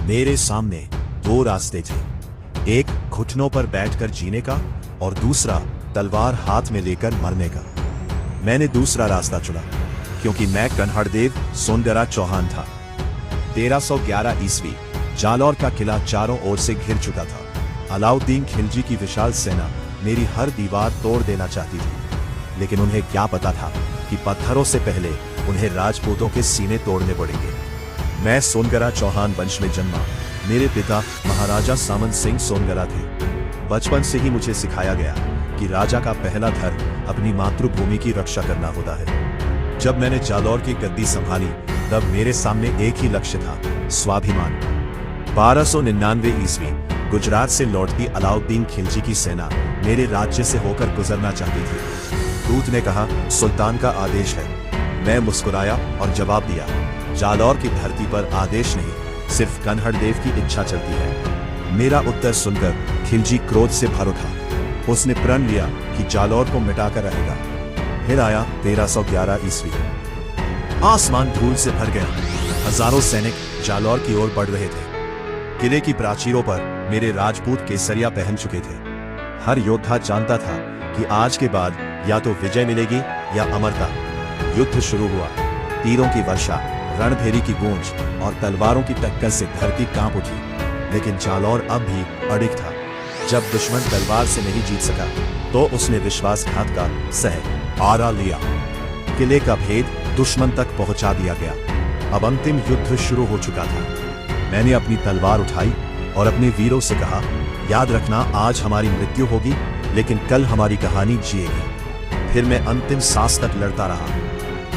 मेरे सामने दो रास्ते थे, एक घुटनों पर बैठकर जीने का और दूसरा तलवार हाथ में लेकर मरने का। मैंने दूसरा रास्ता चुना क्योंकि मैं कन्हड़देव सोनगरा चौहान था। 1311 ईस्वी जालौर का किला चारों ओर से घिर चुका था। अलाउद्दीन खिलजी की विशाल सेना मेरी हर दीवार तोड़ देना चाहती थी, लेकिन उन्हें क्या पता था कि पत्थरों से पहले उन्हें राजपूतों के सीने तोड़ने पड़ेंगे। मैं सोनगरा चौहान वंश में जन्मा। मेरे पिता महाराजा सामंत सिंह सोनगरा थे। बचपन से ही मुझे सिखाया गया कि राजा का पहला धर्म अपनी मातृभूमि की रक्षा करना होता है। जब मैंने जालौर की गद्दी संभाली तब मेरे सामने एक ही लक्ष्य था, स्वाभिमान। 1299 ईस्वी गुजरात से लौटती अलाउद्दीन खिलजी की सेना मेरे राज्य से होकर गुजरना चाहती थी। दूत ने कहा, सुल्तान का आदेश है। मैं मुस्कुराया और जवाब दिया, जालौर की धरती पर आदेश नहीं, सिर्फ कन्हड़देव की इच्छा चलती है। मेरा उत्तर सुनकर खिलजी क्रोध से भर उठा। उसने प्रण लिया कि जालौर को मिटाकर रहेगा। फिर आया 1311 ईस्वी। आसमान धूल से भर गया। हजारों सैनिक जालौर की ओर बढ़ रहे थे। किले की प्राचीरों पर मेरे राजपूत केसरिया पहन चुके थे। हर योद्धा जानता था कि आज के बाद या तो विजय मिलेगी या अमरता। युद्ध शुरू हुआ। तीरों की वर्षा, रणभेरी की गूंज और तलवारों की टक्कर से धरती कांप उठी। लेकिन जालौर अब भी अडिग था। जब दुश्मन तलवार से नहीं जीत सका तो उसने विश्वासघात का सहारा लिया। किले का भेद दुश्मन तक पहुंचा दिया गया। अब अंतिम युद्ध शुरू हो चुका था। मैंने अपनी तलवार उठाई और अपने वीरों से कहा, याद रखना, आज हमारी मृत्यु होगी लेकिन कल हमारी कहानी जिएगी। फिर मैं अंतिम सांस तक लड़ता रहा।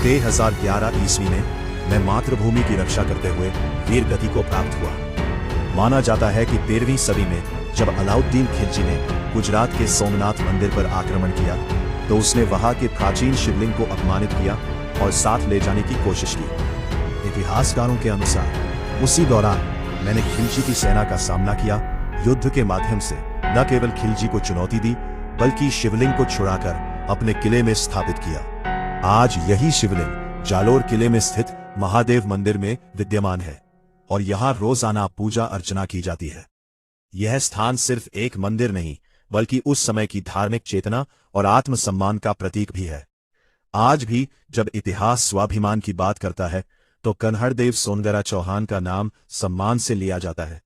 1311 ईस्वी में मैं मातृभूमि की रक्षा करते हुए वीर गति को प्राप्त हुआ। माना जाता है कि 13वीं सदी में जब अलाउद्दीन खिलजी ने गुजरात के सोमनाथ मंदिर पर आक्रमण किया तो उसने वहां के प्राचीन शिवलिंग को अपमानित किया और साथ ले जाने की कोशिश की। इतिहासकारों के अनुसार उसी दौरान मैंने खिलजी की सेना का सामना किया। युद्ध के माध्यम से न केवल खिलजी को चुनौती दी बल्कि शिवलिंग को छुड़ाकर अपने किले में स्थापित किया। आज यही शिवलिंग जालौर किले में स्थित महादेव मंदिर में विद्यमान है और यहाँ रोजाना पूजा अर्चना की जाती है। यह स्थान सिर्फ एक मंदिर नहीं बल्कि उस समय की धार्मिक चेतना और आत्मसम्मान का प्रतीक भी है। आज भी जब इतिहास स्वाभिमान की बात करता है तो कन्हड़देव सोनगरा चौहान का नाम सम्मान से लिया जाता है।